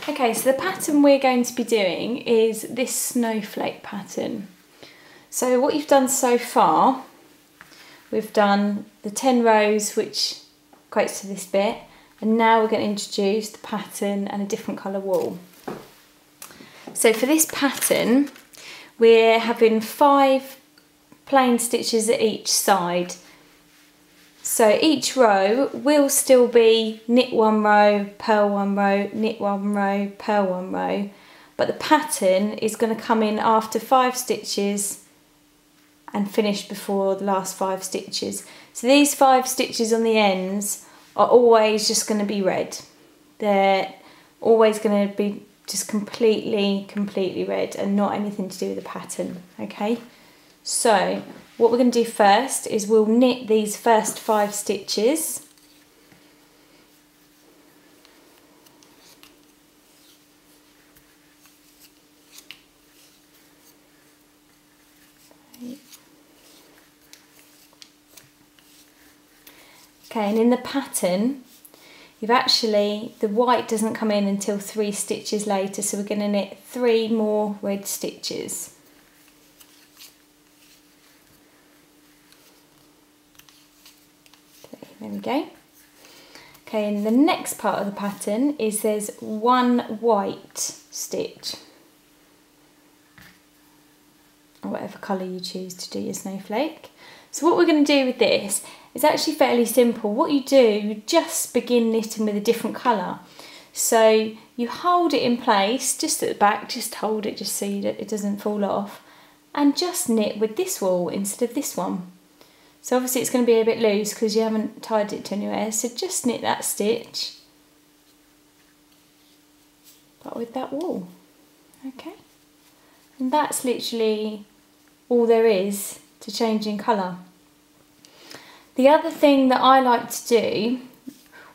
Okay, so the pattern we're going to be doing is this snowflake pattern. So what you've done so far, we've done the 10 rows, which equates to this bit, and now we're going to introduce the pattern and a different colour wool. So for this pattern, we're having 5 plain stitches at each side. So each row will still be knit 1 row, purl 1 row, knit 1 row, purl 1 row, but the pattern is going to come in after 5 stitches and finish before the last 5 stitches. So these 5 stitches on the ends are always just going to be red. They're always going to be just completely red and not anything to do with the pattern, okay? So what we're going to do first is we'll knit these first 5 stitches. Okay, and in the pattern, the white doesn't come in until 3 stitches later, so we're going to knit 3 more red stitches. Okay, there we go. Okay, and the next part of the pattern is there's 1 white stitch, or whatever colour you choose to do your snowflake. So what we're going to do with this is actually fairly simple. What you do, you just begin knitting with a different colour. So you hold it in place just at the back, just hold it just so it doesn't fall off, and just knit with this wool instead of this one. So obviously it's going to be a bit loose because you haven't tied it to anywhere, so just knit that stitch, but with that wool, okay? And that's literally all there is to changing colour. The other thing that I like to do,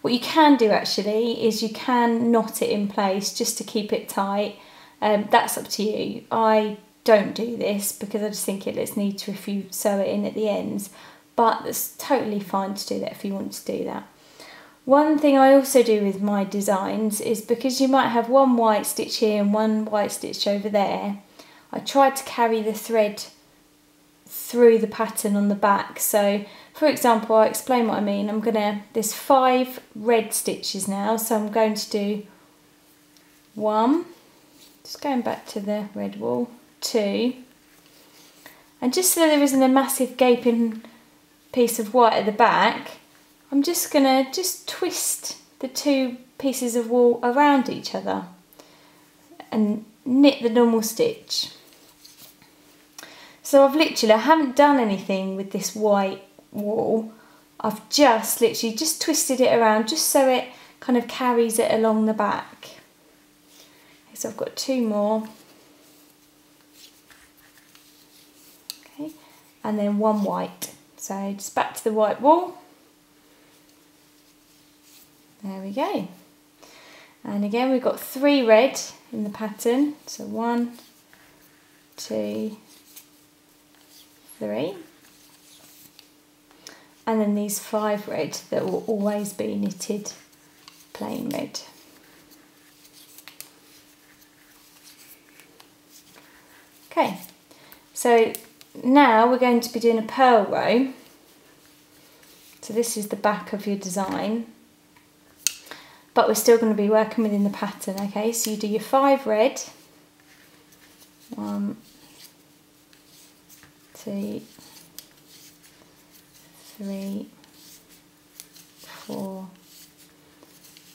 what you can do actually, is you can knot it in place just to keep it tight. That's up to you. I don't do this because I just think it looks neater if you sew it in at the ends, but it's totally fine to do that if you want to do that. One thing I also do with my designs is, because you might have 1 white stitch here and 1 white stitch over there, I try to carry the thread through the pattern on the back. So for example, I'll explain what I mean. There's 5 red stitches now, so I'm going to do 1, just going back to the red wool, 2, and just so there isn't a massive gaping piece of white at the back, I'm just going to twist the 2 pieces of wool around each other and knit the normal stitch. So I haven't done anything with this white wool. I've just literally just twisted it around just so it kind of carries it along the back. Okay, so I've got 2 more. Okay, and then 1 white. So just back to the white wool. There we go. And again, we've got 3 red in the pattern. So 1, 2, 3, and then these 5 red that will always be knitted plain red. Okay, so now we're going to be doing a purl row. So this is the back of your design, but we're still going to be working within the pattern. Okay, so you do your 5 red, 1, 2, 3, 4,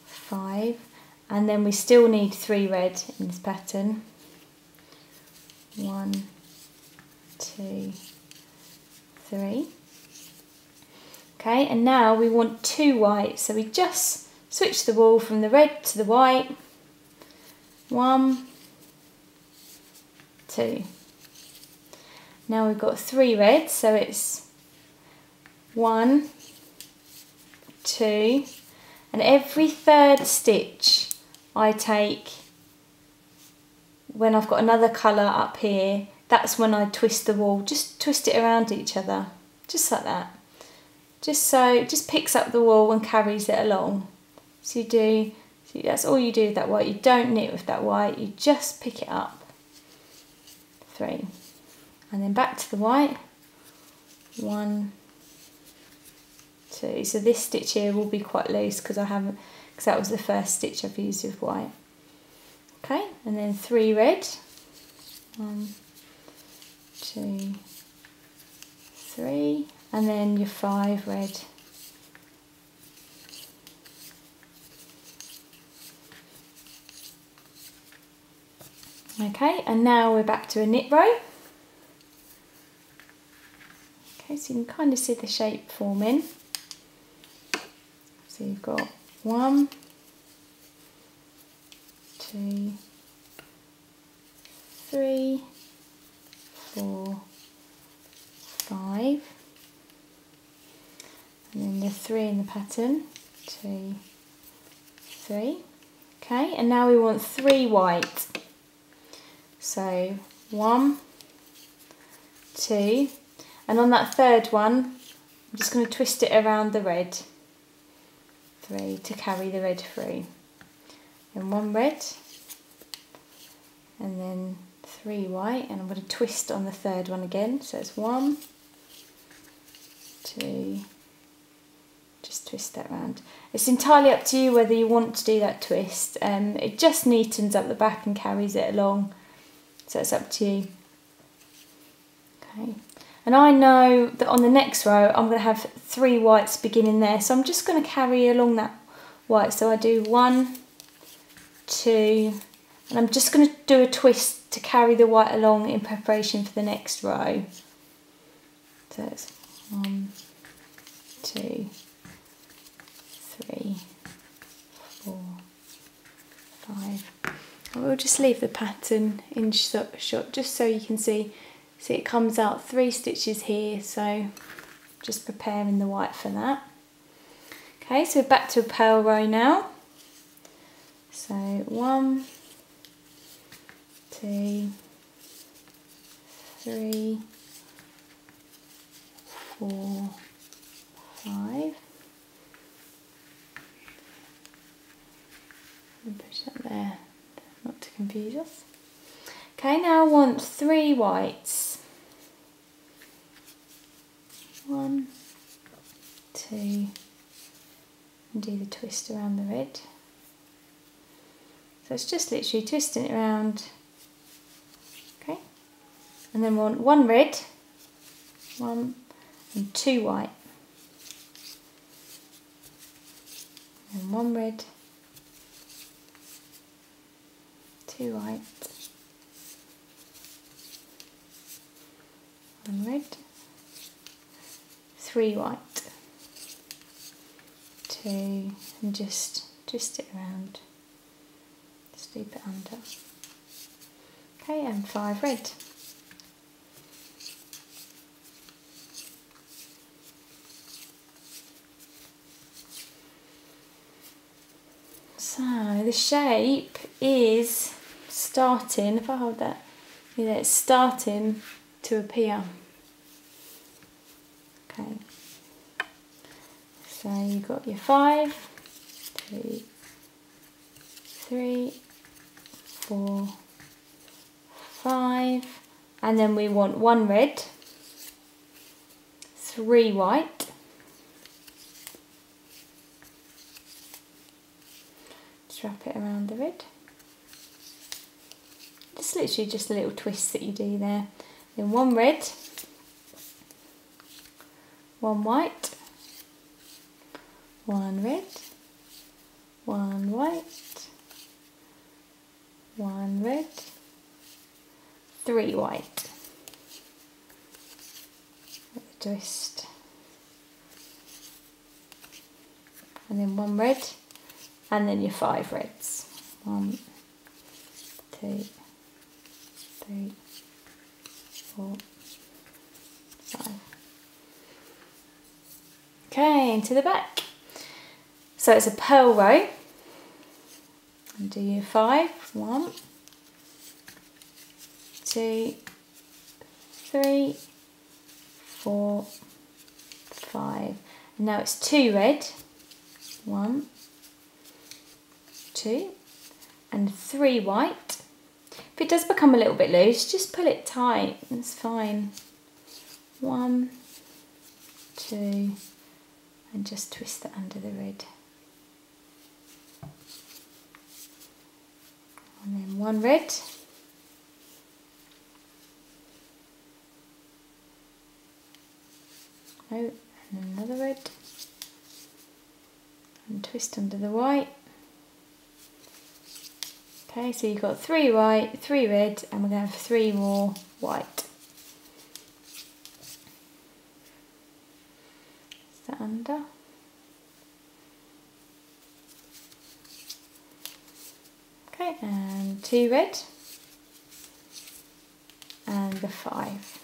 5, and then we still need 3 red in this pattern. 1, 2, 3. Okay, and now we want 2 white, so we just switch the wool from the red to the white. 1, 2. Now we've got 3 red, so it's 1, 2, and every 3rd stitch I take, when I've got another colour up here, that's when I twist the wool. Just twist it around each other, just like that. Just so it just picks up the wool and carries it along. So you do So that's all you do with that white. You don't knit with that white, you just pick it up. 3. And then back to the white. 1, 2. So this stitch here will be quite loose because that was the first stitch I've used with white. Okay, and then 3 red. 1, 2, 3, and then your 5 red. Okay, and now we're back to a knit row. Okay, so you can kind of see the shape forming. So you've got 1, 2, 3, 4, 5, and then the 3 in the pattern, 2, 3. Okay, and now we want 3 white. So 1, 2, and on that third one, I'm just going to twist it around the red. 3 to carry the red through. And 1 red, and then 3 white, and I'm going to twist on the third one again. So it's 1, 2, just twist that round. It's entirely up to you whether you want to do that twist. It just neatens up the back and carries it along. So it's up to you. Okay, and I know that on the next row I'm going to have 3 whites beginning there, so I'm just going to carry along that white. So I do 1, 2, and I'm just going to do a twist to carry the white along in preparation for the next row. So it's 1, 2, 3, 4, 5. And we'll just leave the pattern in shot just so you can see. See, it comes out 3 stitches here, so just preparing the white for that. Okay, so back to a purl row now. So 1, 2, 3, 4, 5. And push that there, not to confuse us. Okay, now I want 3 whites. 1, 2, and do the twist around the red. So it's just literally twisting it around. Okay, and then we want 1 red, 1 and 2 white, and 1 red, 2 white, 1 red, 3 white, 2, and just twist it around, just loop it under. Okay, and 5 red. So the shape is starting, if I hold that, yeah, it's starting to appear. Okay, so you've got your 5, 2, 3, 4, 5, and then we want 1 red, 3 white, just wrap it around the red. It's literally just a little twist that you do there. Then 1 red, 1 white, 1 red, 1 white, 1 red, 3 white. Twist. And then 1 red, and then your 5 reds. 1, 2, 3, 4, 5. Okay, into the back. So it's a purl row. And do your 5. 1, 2, 3, 4, 5. And now it's 2 red. 1, 2 and 3 white. If it does become a little bit loose, just pull it tight, it's fine. 1, 2, and just twist it under the red. And then 1 red. Oh, and another red. And twist under the white. Okay, so you've got 3 white, 3 red, and we're going to have 3 more white. Is that under? Okay, and 2 red, and the 5.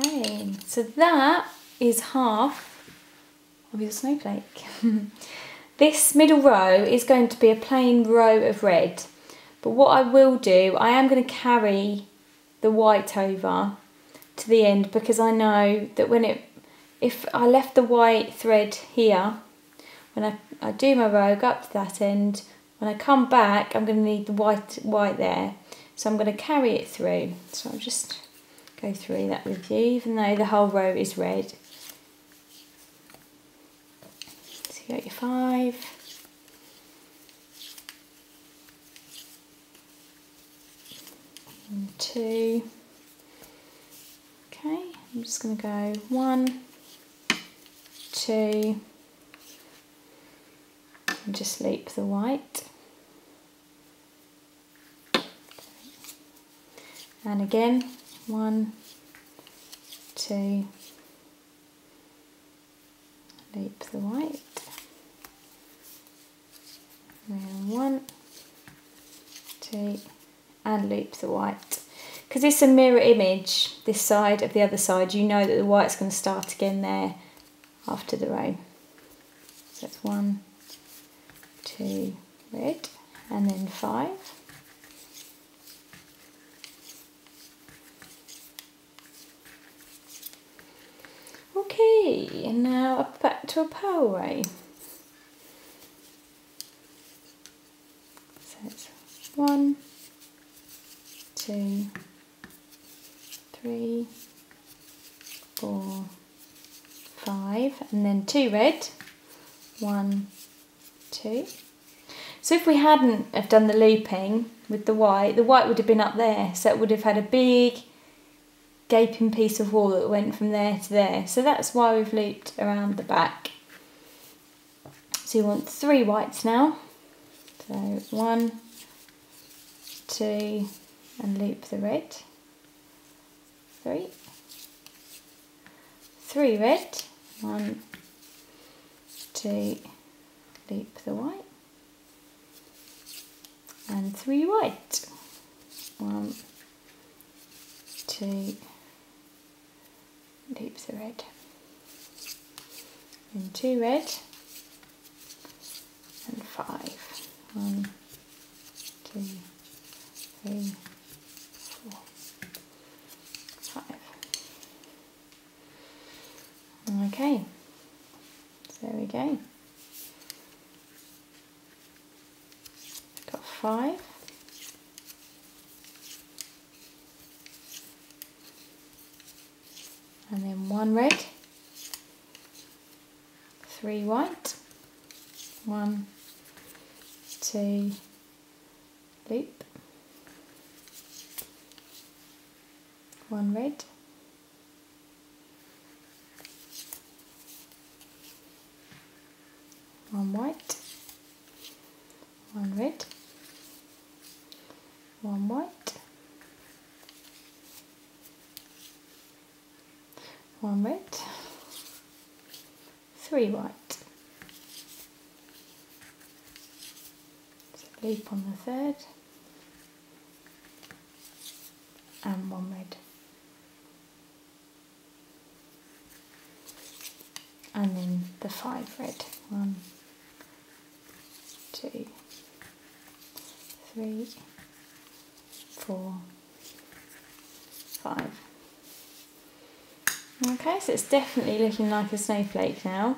Okay, so that is half of your snowflake. This middle row is going to be a plain row of red, but what I will do, I am going to carry the white over to the end, because I know that if I left the white thread here, when I do my row, go up to that end, when I come back I'm going to need the white there, so I'm going to carry it through. So I'll just go through that with you, even though the whole row is red. So you got your 5, and 2. Okay, I'm just going to go 1, 2, and just loop the white. And again, 1, 2, loop the white, and 1, 2, and loop the white. Because it's a mirror image, this side of the other side, you know that the white's going to start again there after the row. So it's 1, 2, red, and then 5. Okay, and now up back to a pearl row. So it's 1, 2, 3, 4, 5, and then 2 red. 1, 2. So if we hadn't have done the looping with the white would have been up there, so it would have had a big gaping piece of wall that went from there to there. So that's why we've looped around the back. So you want 3 whites now. So 1, 2, and loop the red. 3. 3 red. 1, 2, loop the white. And 3 white. 1, 2, loop the red. And 2 red. And 5. 1, 2, 3, 4, 5. Okay, so there we go. Got 5. And then 1 red, 3 white, 1, 2, loop, 1 red, 1 white, 1 red, 1 white, 1 red, 3 white. So loop on the 3rd, and 1 red. And then the 5 red. 1, 2, 3, 4, 5. Okay, so it's definitely looking like a snowflake now.